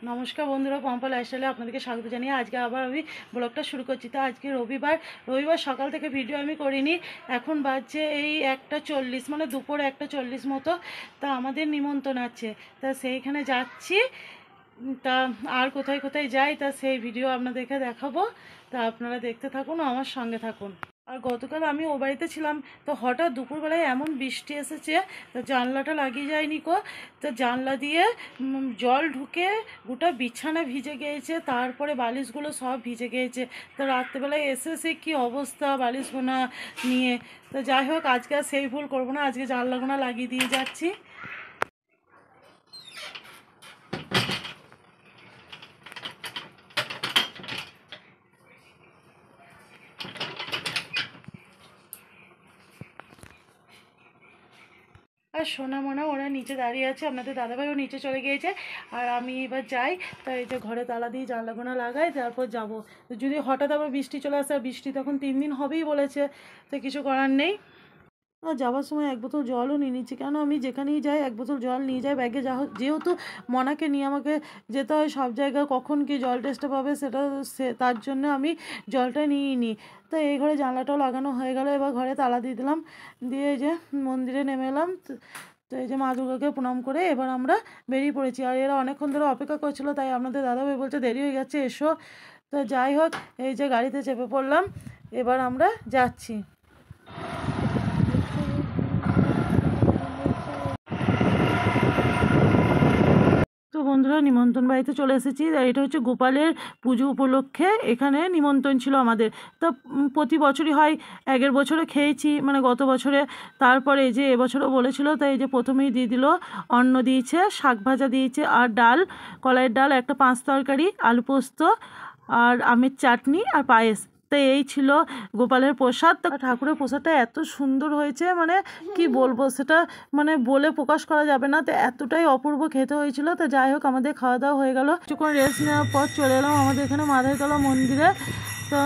নমস্কার বন্ধুরা, পম্পা লাইফস্টাইলে আপনাদেরকে স্বাগত জানিয়ে আজকে আবার আমি ব্লগটা শুরু করছি। তো আজকে রবিবার সকাল থেকে ভিডিও আমি করিনি। এখন বাজছে এই 1:40, মানে দুপুর 1:40 মতো। তা আমাদের নিমন্ত্রণ আছে, তা সেইখানে যাচ্ছি। তা আর কোথায় কোথায় যাই তা সেই ভিডিও আপনাদেরকে দেখাবো। তা আপনারা দেখতে থাকুন, আমার সঙ্গে থাকুন। আর গতকাল আমি ও বাড়িতে ছিলাম, তো হঠাৎ দুপুরবেলায় এমন বৃষ্টি এসেছে, তো জানলাটা লাগিয়ে যায়নি কো, তো জানলা দিয়ে জল ঢুকে গোটা বিছানা ভিজে গিয়েছে, তারপরে বালিশগুলো সব ভিজে গিয়েছে। তো রাত্রেবেলায় এসে সে কী অবস্থা বালিশগুলো নিয়ে। তো যাই হোক, আজকে আর সেই ভুল করবো না, আজকে জানলাগুলো লাগিয়ে দিয়ে যাচ্ছি। আর সোনা মোনা ওরা নিচে দাঁড়িয়ে আছে, আপনাদের দাদাভাইও নিচে চলে গিয়েছে। আর আমি এবার যাই, তাই এই যে ঘরে তালা দিয়ে জানলাগুনা লাগাই, তারপর যাব। যদি হঠাৎ আবার বৃষ্টি চলে আসে, আর বৃষ্টি তখন 3 দিন হবেই বলেছে, তো কিছু করার নেই। আর যাওয়ার সময় 1 বোতল জলও নিয়ে নিচ্ছি, কেন আমি যেখানেই যাই 1 বোতল জল নিয়ে যাই ব্যাগে। যেহেতু মনাকে নিয়ে আমাকে যেতে হয় সব জায়গায়, কখন কি জল টেস্টটা পাবে সেটা তার জন্য আমি জলটা নিয়েই নিই। তো এই ঘরে জানলাটাও লাগানো হয়ে গেল, এবার ঘরে তালা দিয়ে দিলাম, দিয়ে এই যে মন্দিরে নেমে এলাম। তো এই যে মা দুর্গাকে প্রণাম করে এবার আমরা বেরিয়ে পড়েছি। আর এরা অনেকক্ষণ ধরে অপেক্ষা করছিল, তাই আপনাদের দাদাভাই বলছে দেরি হয়ে গেছে, এসো। তো যাই হোক, এই যে গাড়িতে চেপে পড়লাম, এবার আমরা যাচ্ছি। তো বন্ধুরা, নিমন্ত্রণ বাড়িতে চলে এসেছি। এটা হচ্ছে গোপালের পুজো উপলক্ষে এখানে নিমন্ত্রণ ছিল আমাদের। তো প্রতি বছরই হয়, আগের বছরে খেয়েছি, মানে গত বছরে। তারপরে এই যে এবছরও বলেছিল, তাই এই যে প্রথমেই দিয়ে দিল, অন্ন দিয়েছে, শাক ভাজা দিয়েছে, আর ডাল, কলাইয়ের ডাল, একটা 5 তরকারি, আলু পোস্ত, আর আমের চাটনি, আর পায়েস। তো এই ছিল গোপালের প্রসাদ। তো ঠাকুরের প্রসাদটা এত সুন্দর হয়েছে, মানে কি বলবো, সেটা মানে বলে প্রকাশ করা যাবে না। তো এতটাই অপূর্ব খেতে হয়েছিল। তো যাই হোক, আমাদের খাওয়া দাওয়া হয়ে গেল, কিছুক্ষণ রেস্ট নেওয়ার পর চলে এলাম আমাদের এখানে মাদারতলা মন্দিরে। তো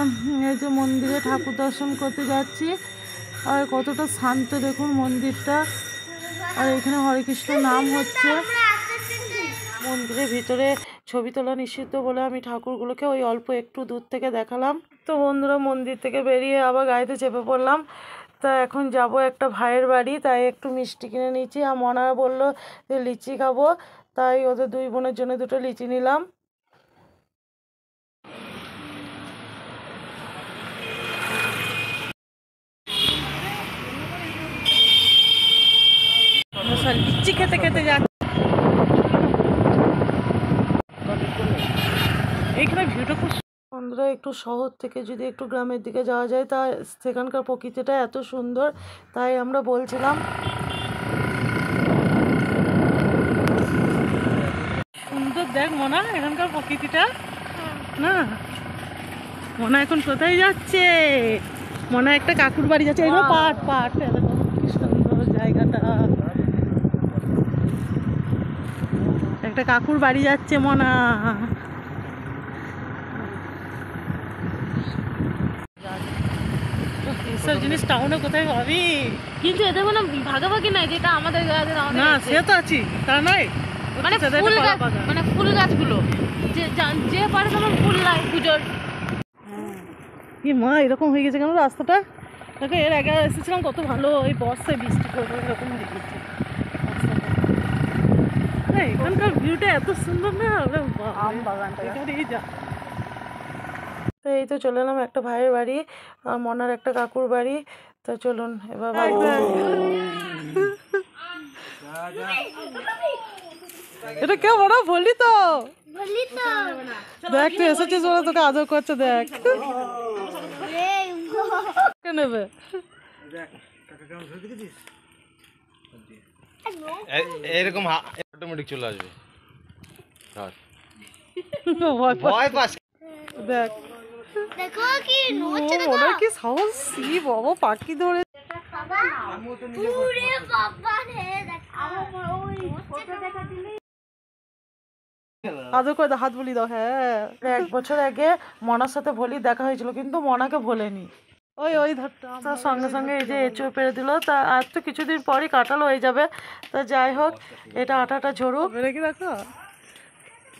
এই যে মন্দিরে ঠাকুর দর্শন করতে যাচ্ছি, আর কতটা শান্ত দেখুন মন্দিরটা। আর এখানে হরে কৃষ্ণ নাম হচ্ছে। মন্দিরের ভিতরে ছবি তোলা নিষিদ্ধ বলে আমি ঠাকুরগুলোকে ওই অল্প একটু দূর থেকে দেখালাম। তো বন্ধুরা, মন্দির থেকে বেরিয়ে আবার গাড়িতে চেপে পড়লাম। তা এখন যাব একটা ভাইয়ের বাড়ি, তাই একটু মিষ্টি কিনে নিচ্ছি। আর মনারা বললো যে লিচি খাবো, তাই ওদের 2 বোনের জন্য 2টো লিচি নিলাম। লিচি খেতে খেতে যাচ্ছি। এইখানে ভিউটা খুব। বন্ধুরা, একটু শহর থেকে যদি একটু গ্রামের দিকে যাওয়া যায়, তা সেখানকার প্রকৃতিটা এত সুন্দর, তাই আমরা বলছিলাম। সুন্দর দেখ মনা, এখানকার প্রকৃতিটা না। মনা এখন কোথায় যাচ্ছে? মনা একটা কাকুর বাড়ি যাচ্ছে। এগুলো পাট কি সুন্দর জায়গাটা। একটা কাকুর বাড়ি যাচ্ছে মনা। এসব জিনিস টাউনে কোথায় পাবি? কিন্তু এদের কোনো ভাগাভাগি নাই, যেটা আমাদের না, সে তো আছি, তা নয়। মানে ফুল গাছগুলো যে পারে তোমার ফুল লাই পুজোর। কি মা, এরকম হয়ে গেছে কেন রাস্তাটা? দেখো, এর আগে এসেছিলাম কত ভালো, এই বর্ষায় বৃষ্টি পড়বে এরকম হয়ে গেছে রাস্তাটা। এখানকার ভিউটা এত সুন্দর না, আম বাগানটা এখানেই যা। তো এই তো চলে এলাম একটা ভাইয়ের বাড়ি, আর মনার একটা কাকুর বাড়ি। তো চলুন এবার বাড়িতে। এটা কেউ বড় বললি তো, দেখ তুই এসেছিস বলে তোকে আদর করছে, দেখ নেবে। এরকম অটোমেটিক চলে আসবে। ভয় পাস, দেখ দেখো কি নড়ছে, ওরা কি সাহস, কি বাবা পাখি ধরে। পুরে বাবা রে, দেখো ওই ফটো দেখা দিলে আদর করে হাত বলি দাও। হ্যাঁ, 1 বছর আগে মনার সাথে ভলি দেখা হয়েছিল, কিন্তু মনাকে ভোলেনি। ওই ধরটা তার সঙ্গে সঙ্গে এই যে এঁচো পেরে দিল। তা আর তো কিছুদিন পরই কাঁঠাল হয়ে যাবে। তা যাই হোক, এটা আটাটা ঝরুক। দেখি দেখো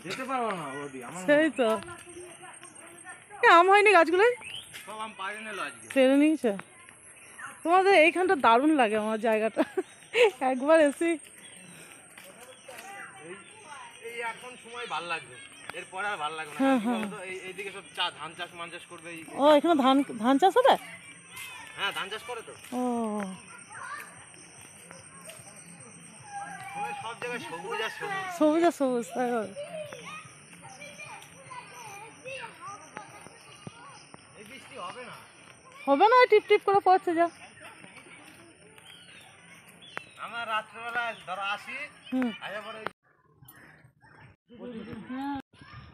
যেতে পারবো না ওদি আমার সেই তো আম হয়নি গাছগুলোয় সব আম পাড়ে নিলো আজকে। পেরে নিয়েছে। তোমাদের এইখানটা দারুণ লাগে আমার জায়গাটা, একবার এসে এই এখন সময় ভালো লাগবে, এরপরে আর ভালো লাগবে না। হ্যাঁ, কি বলতো, এইদিকে সব ধান চাষ মান চাষ করবে। ও এখানে ধান চাষ হবে? হ্যাঁ ধান চাষ করে তো। ও সব জায়গায় সবুজ আর সবুজ। সবুজ আর সবুজ, তাই হবে। এই বৃষ্টি হবে না, হবে না, টিপ টিপ করে পড়ছে যা। আমরা রাত্রেবেলা ধরো আসি, আসার পরে হ্যাঁ,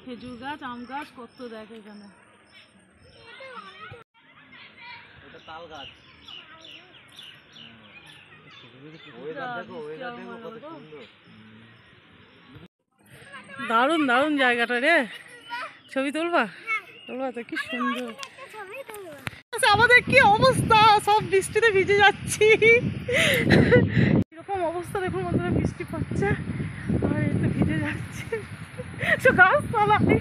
খেজুর গাছ, আম গাছ কত দেখ এখানে। এটা তাল গাছ। দারুণ দারুণ জায়গাটা রে, ছবি তুলবা? তুলবা তো, কি সুন্দর। আচ্ছা, আমাদের কি অবস্থা, সব বৃষ্টিতে ভিজে যাচ্ছি। এরকম অবস্থা দেখুন বন্ধুরা, বৃষ্টি পড়ছে আর এই তো ভিজে যাচ্ছে গাছতলায়।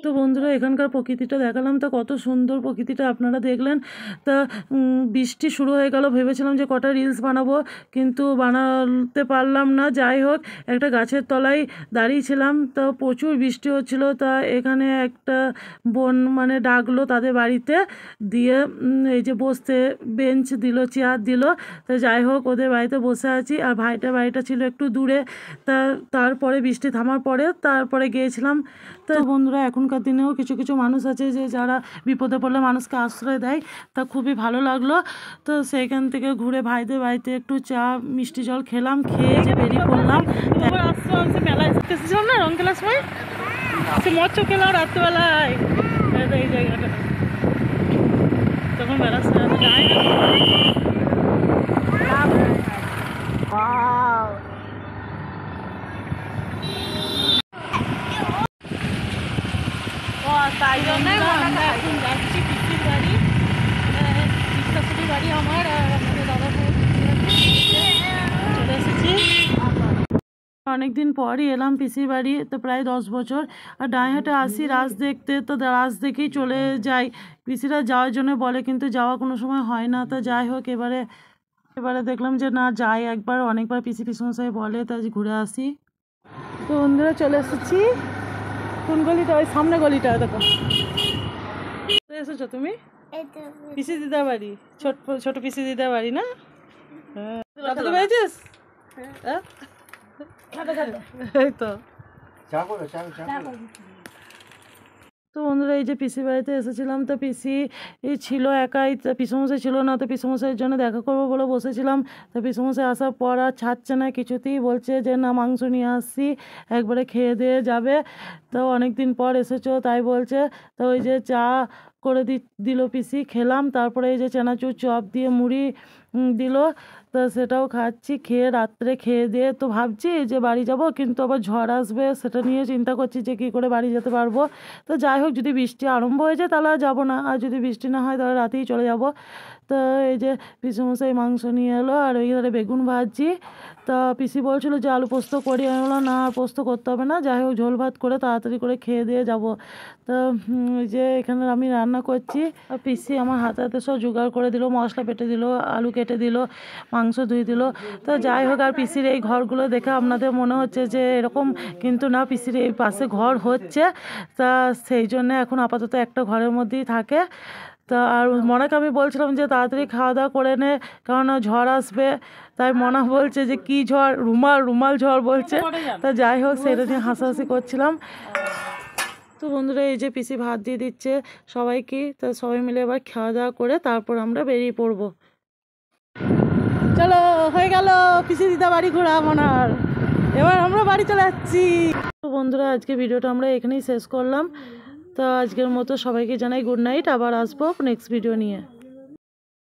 তো বন্ধুরা, এখানকার প্রকৃতিটা দেখালাম, তা কত সুন্দর প্রকৃতিটা আপনারা দেখলেন। তা বৃষ্টি শুরু হয়ে গেল, ভেবেছিলাম যে কটা রিলস বানাবো, কিন্তু বানাতে পারলাম না। যাই হোক, একটা গাছের তলায় দাঁড়িয়েছিলাম, তো প্রচুর বৃষ্টি হচ্ছিল। তা এখানে একটা বোন মানে ডাকলো তাদের বাড়িতে, দিয়ে এই যে বসতে বেঞ্চ দিল, চেয়ার দিল। তো যাই হোক, ওদের বাড়িতে বসে আছি। আর বাড়িটা ছিল একটু দূরে। তারপরে বৃষ্টি থামার পরে তারপরে গিয়েছিলাম। তো বন্ধুরা, এখনকার দিনেও কিছু কিছু মানুষ আছে যে যারা বিপদে পড়লে মানুষকে আশ্রয় দেয়, তা খুবই ভালো লাগলো। তো সেইখান থেকে ঘুরে ভাইদের বাড়িতে একটু চা মিষ্টি জল খেলাম, খেয়ে যে বেরিয়ে পড়লাম। মেলায় এসেছিলাম না রং খেলার সময়, সে মৎস্য খেলাম রাত্রেবেলায় এই জায়গাটা, তখন মেলার সময় যাই না। তাই জন্য আমরা এখন যাচ্ছি পিসির বাড়ি, শাশুড়ি বাড়ি আমার, আর আমাদের দাদা চলে এসেছি। অনেকদিন পরই এলাম পিসির বাড়ি, তো প্রায় 10 বছর। আর ডাইহাটে আসি রাজ দেখতে, তো রাজ দেখেই চলে যাই। পিসিরা যাওয়ার জন্য বলে, কিন্তু যাওয়া কোনো সময় হয় না। তো যাই হোক, এবারে দেখলাম যে না যাই একবার, অনেকবার পিসমশাই বলে, তাই ঘুরে আসি। তো বন্ধুরা, চলে এসেছি। কোন গলিটা? ওই সামনে গলিটা দেখো। এসেছো তুমি? পিসি দিদার বাড়ি, ছোট পিসি দিদার বাড়ি না? হ্যাঁ, পেয়েছিস? এই তো। তো বন্ধুরা, এই যে পিসি বাড়িতে এসেছিলাম, তো পিসি ছিল একাই, তো পিসমশাই ছিল না। তো পিসমশাইয়ের জন্য দেখা করবো বলে বসেছিলাম। তো পিসমশাই আসার পর আর ছাড়ছে না কিছুতেই, বলছে যে না মাংস নিয়ে আসছি, একবারে খেয়ে দিয়ে যাবে। তো অনেক দিন পর এসেছো তাই বলছে। তো ওই যে চা করে দিল পিসি, খেলাম। তারপরে এই যে চানাচুর চপ দিয়ে মুড়ি দিল, তো সেটাও খাচ্ছি। খেয়ে রাত্রে খেয়ে দিয়ে তো ভাবছি যে বাড়ি যাব, কিন্তু আবার ঝড় আসবে, সেটা নিয়ে চিন্তা করছি যে কী করে বাড়ি যেতে পারবো। তো যাই হোক, যদি বৃষ্টি আরম্ভ হয়ে যায় তাহলে আর যাবো না, আর যদি বৃষ্টি না হয় তাহলে রাতেই চলে যাব। তো এই যে পিসমশাই মাংস নিয়ে এলো, আর ওই ধারে বেগুন ভাজি। তা পিসি বলছিল যে আলু পোস্ত করি, আমি বললাম না আর পোস্ত করতে হবে না, যাই হোক ঝোল ভাত করে তাড়াতাড়ি করে খেয়ে দিয়ে যাব। তো ওই যে এখানে আমি রান্না করছি, আর পিসি আমার হাতে হাতে সব জোগাড় করে দিল, মশলা বেটে দিল, আলু কেটে দিল, মাংস ধুয়ে দিল। তো যাই হোক, আর পিসির এই ঘরগুলো দেখে আপনাদের মনে হচ্ছে যে এরকম, কিন্তু না, পিসির এই পাশে ঘর হচ্ছে। তা সেই জন্য এখন আপাতত একটা ঘরের মধ্যেই থাকে। তা আর মনাকে আমি বলছিলাম যে তাড়াতাড়ি খাওয়া দাওয়া করে নে, কারণ ঝড় আসবে। তাই মনা বলছে যে কি ঝড়, রুমাল ঝড় বলছে। তা যাই হোক, সেটা নিয়ে হাসাহাসি করছিলাম। তো বন্ধুরা, এই যে পিসি ভাত দিয়ে দিচ্ছে সবাইকে, তা সবাই মিলে এবার খাওয়া দাওয়া করে তারপর আমরা বেরিয়ে পড়বো। চলো, হয়ে গেল পিসি দিদা বাড়ি ঘোরা মনার, এবার আমরা বাড়ি চলে যাচ্ছি। তো বন্ধুরা, আজকে ভিডিওটা আমরা এখানেই শেষ করলাম। তো আজকের মতো সবাইকে জানাই গুড নাইট, আবার আসবো নেক্সট ভিডিও নিয়ে।